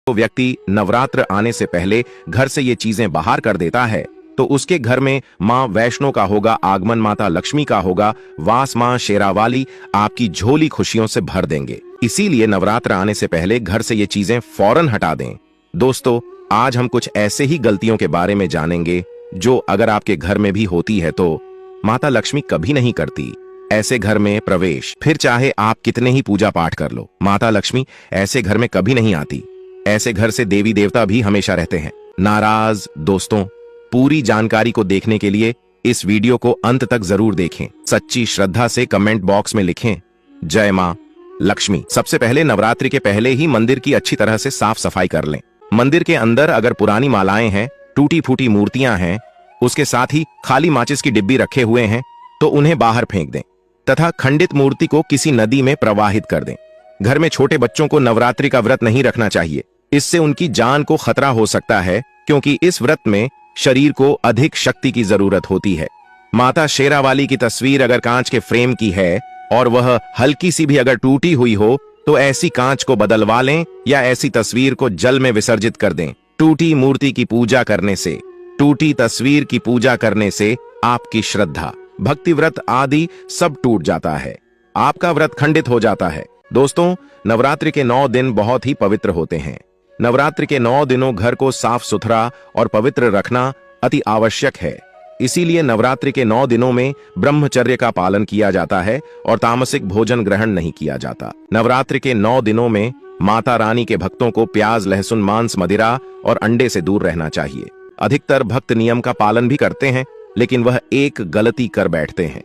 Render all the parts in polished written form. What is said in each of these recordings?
तो व्यक्ति नवरात्र आने से पहले घर से ये चीजें बाहर कर देता है तो उसके घर में माँ वैष्णो का होगा आगमन, माता लक्ष्मी का होगा वास, माँ शेरावाली आपकी झोली खुशियों से भर देंगे। इसीलिए नवरात्र आने से पहले घर से ये चीजें फौरन हटा दें। दोस्तों, आज हम कुछ ऐसे ही गलतियों के बारे में जानेंगे जो अगर आपके घर में भी होती है तो माता लक्ष्मी कभी नहीं करती ऐसे घर में प्रवेश। फिर चाहे आप कितने ही पूजा पाठ कर लो, माता लक्ष्मी ऐसे घर में कभी नहीं आती। ऐसे घर से देवी देवता भी हमेशा रहते हैं नाराज। दोस्तों, पूरी जानकारी को देखने के लिए इस वीडियो को अंत तक जरूर देखें। सच्ची श्रद्धा से कमेंट बॉक्स में लिखें जय मां लक्ष्मी। सबसे पहले नवरात्रि के पहले ही मंदिर की अच्छी तरह से साफ सफाई कर लें। मंदिर के अंदर अगर पुरानी मालाएं हैं, टूटी फूटी मूर्तियां हैं, उसके साथ ही खाली माचिस की डिब्बी रखे हुए हैं तो उन्हें बाहर फेंक दें तथा खंडित मूर्ति को किसी नदी में प्रवाहित कर दें। घर में छोटे बच्चों को नवरात्रि का व्रत नहीं रखना चाहिए, इससे उनकी जान को खतरा हो सकता है क्योंकि इस व्रत में शरीर को अधिक शक्ति की जरूरत होती है। माता शेरावाली की तस्वीर अगर कांच के फ्रेम की है और वह हल्की सी भी अगर टूटी हुई हो तो ऐसी कांच को बदलवा लें या ऐसी तस्वीर को जल में विसर्जित कर दें। टूटी मूर्ति की पूजा करने से, टूटी तस्वीर की पूजा करने से आपकी श्रद्धा, भक्ति, व्रत आदि सब टूट जाता है, आपका व्रत खंडित हो जाता है। दोस्तों, नवरात्रि के 9 दिन बहुत ही पवित्र होते हैं। नवरात्रि के 9 दिनों घर को साफ सुथरा और पवित्र रखना अति आवश्यक है। इसीलिए नवरात्रि के 9 दिनों में ब्रह्मचर्य का पालन किया जाता है और तामसिक भोजन ग्रहण नहीं किया जाता। नवरात्रि के 9 दिनों में माता रानी के भक्तों को प्याज, लहसुन, मांस, मदिरा और अंडे से दूर रहना चाहिए। अधिकतर भक्त नियम का पालन भी करते हैं लेकिन वह एक गलती कर बैठते हैं।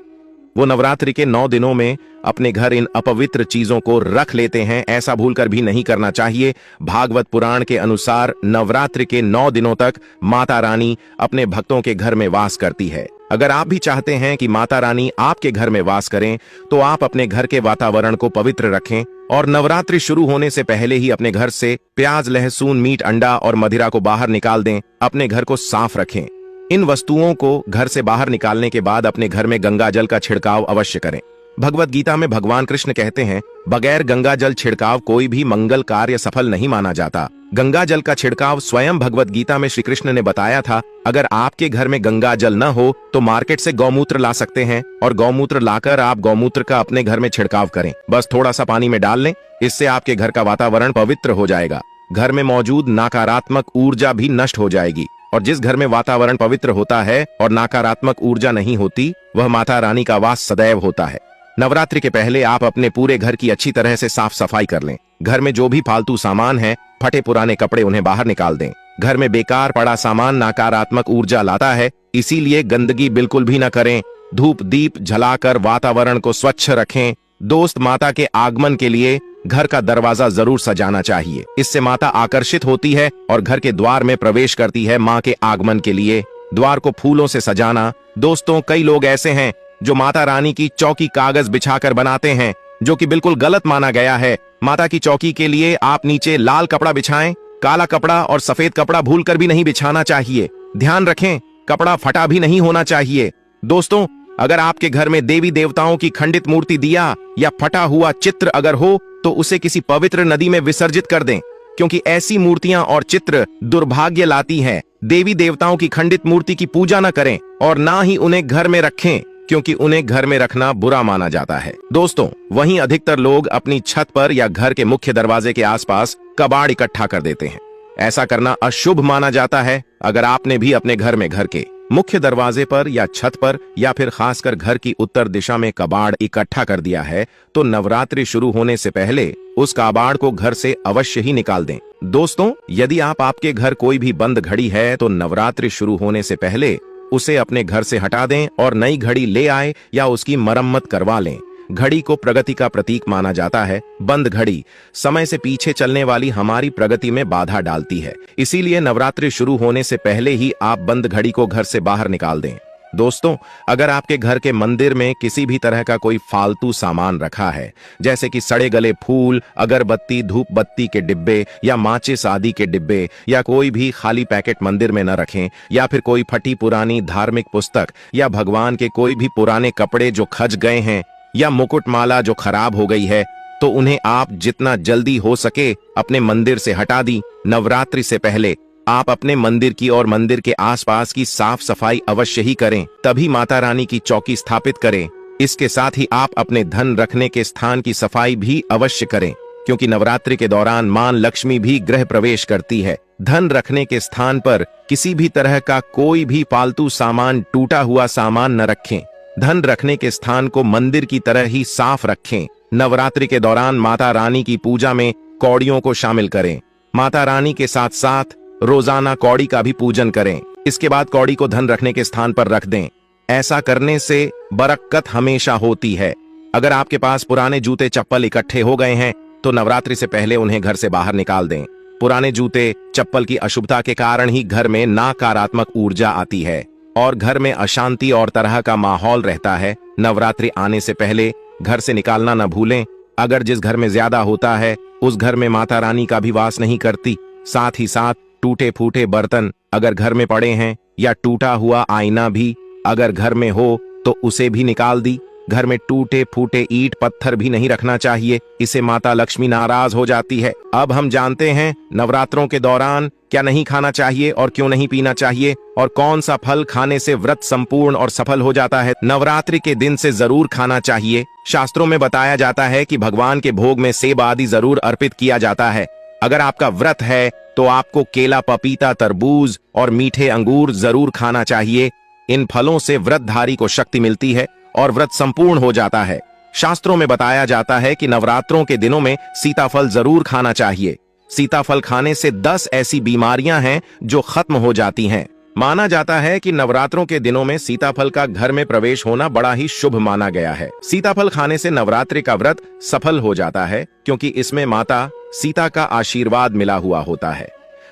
वो नवरात्रि के 9 दिनों में अपने घर इन अपवित्र चीजों को रख लेते हैं। ऐसा भूलकर भी नहीं करना चाहिए। भागवत पुराण के अनुसार नवरात्रि के 9 दिनों तक माता रानी अपने भक्तों के घर में वास करती है। अगर आप भी चाहते हैं कि माता रानी आपके घर में वास करें तो आप अपने घर के वातावरण को पवित्र रखें और नवरात्रि शुरू होने से पहले ही अपने घर से प्याज, लहसुन, मीट, अंडा और मदिरा को बाहर निकाल दें। अपने घर को साफ रखें। इन वस्तुओं को घर से बाहर निकालने के बाद अपने घर में गंगा जल का छिड़काव अवश्य करें। भगवत गीता में भगवान कृष्ण कहते हैं, बगैर गंगा जल छिड़काव कोई भी मंगल कार्य सफल नहीं माना जाता। गंगा जल का छिड़काव स्वयं भगवत गीता में श्री कृष्ण ने बताया था। अगर आपके घर में गंगा जल न हो तो मार्केट से गौमूत्र ला सकते हैं और गौमूत्र लाकर आप गौमूत्र का अपने घर में छिड़काव करें। बस थोड़ा सा पानी में डाल लें, इससे आपके घर का वातावरण पवित्र हो जाएगा। घर में मौजूद नकारात्मक ऊर्जा भी नष्ट हो जाएगी और जिस घर में वातावरण पवित्र होता है और नकारात्मक ऊर्जा नहीं होती, वह माता रानी का वास सदैव होता है। नवरात्रि के पहले आप अपने पूरे घर की अच्छी तरह से साफ सफाई कर लें। घर में जो भी फालतू सामान है, फटे पुराने कपड़े, उन्हें बाहर निकाल दें। घर में बेकार पड़ा सामान नकारात्मक ऊर्जा लाता है, इसीलिए गंदगी बिल्कुल भी न करें। धूप दीप जलाकर वातावरण को स्वच्छ रखें। दोस्त, माता के आगमन के लिए घर का दरवाजा जरूर सजाना चाहिए। इससे माता आकर्षित होती है और घर के द्वार में प्रवेश करती है। माँ के आगमन के लिए द्वार को फूलों से सजाना। दोस्तों, कई लोग ऐसे हैं जो माता रानी की चौकी कागज बिछाकर बनाते हैं, जो कि बिल्कुल गलत माना गया है। माता की चौकी के लिए आप नीचे लाल कपड़ा बिछाएं। काला कपड़ा और सफेद कपड़ा भूलकर भी नहीं बिछाना चाहिए। ध्यान रखें, कपड़ा फटा भी नहीं होना चाहिए। दोस्तों, अगर आपके घर में देवी देवताओं की खंडित मूर्ति, दिया या फटा हुआ चित्र अगर हो तो उसे किसी पवित्र नदी में विसर्जित कर दें, क्योंकि ऐसी मूर्तियां और चित्र दुर्भाग्य लाती हैं। देवी देवताओं की खंडित मूर्ति की पूजा न करें और ना ही उन्हें घर में रखें, क्योंकि उन्हें घर में रखना बुरा माना जाता है। दोस्तों, वहीं अधिकतर लोग अपनी छत पर या घर के मुख्य दरवाजे के आसपास कबाड़ इकट्ठा कर देते हैं। ऐसा करना अशुभ माना जाता है। अगर आपने भी अपने घर में घर के मुख्य दरवाजे पर या छत पर या फिर खासकर घर की उत्तर दिशा में कबाड़ इकट्ठा कर दिया है तो नवरात्रि शुरू होने से पहले उस कबाड़ को घर से अवश्य ही निकाल दें। दोस्तों, यदि आपके घर कोई भी बंद घड़ी है तो नवरात्रि शुरू होने से पहले उसे अपने घर से हटा दें और नई घड़ी ले आए या उसकी मरम्मत करवा लें। घड़ी को प्रगति का प्रतीक माना जाता है। बंद घड़ी समय से पीछे चलने वाली हमारी प्रगति में बाधा डालती है। इसीलिए नवरात्रि शुरू होने से पहले ही आप बंद घड़ी को घर से बाहर निकाल दें। दोस्तों, अगर आपके घर के मंदिर में किसी भी तरह का कोई फालतू सामान रखा है, जैसे कि सड़े गले फूल, अगरबत्ती, धूप बत्ती के डिब्बे या माचिस आदि के डिब्बे, या कोई भी खाली पैकेट मंदिर में न रखें, या फिर कोई फटी पुरानी धार्मिक पुस्तक या भगवान के कोई भी पुराने कपड़े जो खज गए हैं या मुकुट माला जो खराब हो गई है, तो उन्हें आप जितना जल्दी हो सके अपने मंदिर से हटा दी। नवरात्रि से पहले आप अपने मंदिर की और मंदिर के आसपास की साफ सफाई अवश्य ही करें, तभी माता रानी की चौकी स्थापित करें। इसके साथ ही आप अपने धन रखने के स्थान की सफाई भी अवश्य करें, क्योंकि नवरात्रि के दौरान मां लक्ष्मी भी गृह प्रवेश करती है। धन रखने के स्थान पर किसी भी तरह का कोई भी फालतू सामान, टूटा हुआ सामान न रखें। धन रखने के स्थान को मंदिर की तरह ही साफ रखें। नवरात्रि के दौरान माता रानी की पूजा में कौड़ियों को शामिल करें। माता रानी के साथ साथ रोजाना कौड़ी का भी पूजन करें। इसके बाद कौड़ी को धन रखने के स्थान पर रख दें। ऐसा करने से बरकत हमेशा होती है। अगर आपके पास पुराने जूते चप्पल इकट्ठे हो गए हैं तो नवरात्रि से पहले उन्हें घर से बाहर निकाल दें। पुराने जूते चप्पल की अशुभता के कारण ही घर में नकारात्मक ऊर्जा आती है और घर में अशांति और तरह का माहौल रहता है। नवरात्रि आने से पहले घर से निकालना न भूलें। अगर जिस घर में ज्यादा होता है उस घर में माता रानी का भी वास नहीं करती। साथ ही साथ टूटे फूटे बर्तन अगर घर में पड़े हैं या टूटा हुआ आईना भी अगर घर में हो तो उसे भी निकाल दी। घर में टूटे फूटे ईंट पत्थर भी नहीं रखना चाहिए, इसे माता लक्ष्मी नाराज हो जाती है। अब हम जानते हैं नवरात्रों के दौरान क्या नहीं खाना चाहिए और क्यों नहीं पीना चाहिए और कौन सा फल खाने से व्रत संपूर्ण और सफल हो जाता है। नवरात्रि के दिन से जरूर खाना चाहिए। शास्त्रों में बताया जाता है कि भगवान के भोग में सेब आदि जरूर अर्पित किया जाता है। अगर आपका व्रत है तो आपको केला, पपीता, तरबूज और मीठे अंगूर जरूर खाना चाहिए। इन फलों से व्रतधारी को शक्ति मिलती है और व्रत संपूर्ण हो जाता है। शास्त्रों में बताया जाता है कि नवरात्रों के दिनों में सीताफल जरूर खाना चाहिए। सीताफल खाने से 10 ऐसी बीमारियां हैं जो खत्म हो जाती हैं। माना जाता है कि नवरात्रों के दिनों में सीताफल का घर में प्रवेश होना बड़ा ही शुभ माना गया है। सीताफल खाने से नवरात्रि का व्रत सफल हो जाता है, क्योंकि इसमें माता सीता का आशीर्वाद मिला हुआ होता है।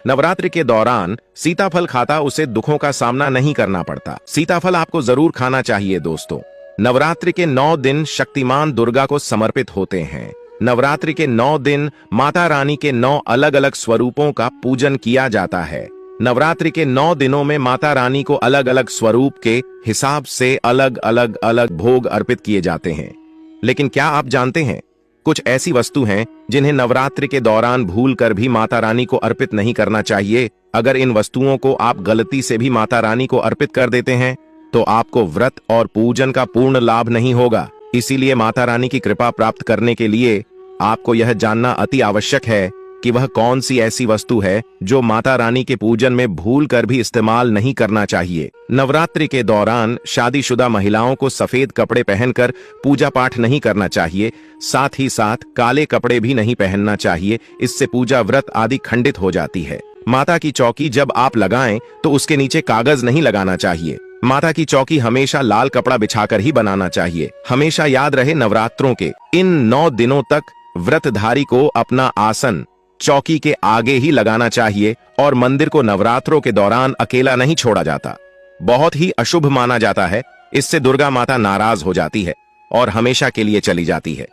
नवरात्रि के दौरान सीताफल खाता उसे दुखों का सामना नहीं करना पड़ता। सीताफल आपको जरूर खाना चाहिए दोस्तों। नवरात्रि के 9 दिन शक्तिमान दुर्गा को समर्पित होते हैं। नवरात्रि के 9 दिन माता रानी के 9 अलग अलग स्वरूपों का पूजन किया जाता है। नवरात्रि के 9 दिनों में माता रानी को अलग अलग स्वरूप के हिसाब से अलग अलग भोग अर्पित किए जाते हैं। लेकिन क्या आप जानते हैं कुछ ऐसी वस्तु हैं जिन्हें नवरात्रि के दौरान भूलकर भी माता रानी को अर्पित नहीं करना चाहिए। अगर इन वस्तुओं को आप गलती से भी माता रानी को अर्पित कर देते हैं तो आपको व्रत और पूजन का पूर्ण लाभ नहीं होगा। इसीलिए माता रानी की कृपा प्राप्त करने के लिए आपको यह जानना अति आवश्यक है कि वह कौन सी ऐसी वस्तु है जो माता रानी के पूजन में भूल कर भी इस्तेमाल नहीं करना चाहिए। नवरात्रि के दौरान शादीशुदा महिलाओं को सफेद कपड़े पहनकर पूजा पाठ नहीं करना चाहिए। साथ ही साथ काले कपड़े भी नहीं पहनना चाहिए, इससे पूजा व्रत आदि खंडित हो जाती है। माता की चौकी जब आप लगाएं तो उसके नीचे कागज नहीं लगाना चाहिए। माता की चौकी हमेशा लाल कपड़ा बिछाकर ही बनाना चाहिए। हमेशा याद रहे नवरात्रों के इन 9 दिनों तक व्रतधारी को अपना आसन चौकी के आगे ही लगाना चाहिए और मंदिर को नवरात्रों के दौरान अकेला नहीं छोड़ा जाता। बहुत ही अशुभ माना जाता है। इससे दुर्गा माता नाराज हो जाती है और हमेशा के लिए चली जाती है।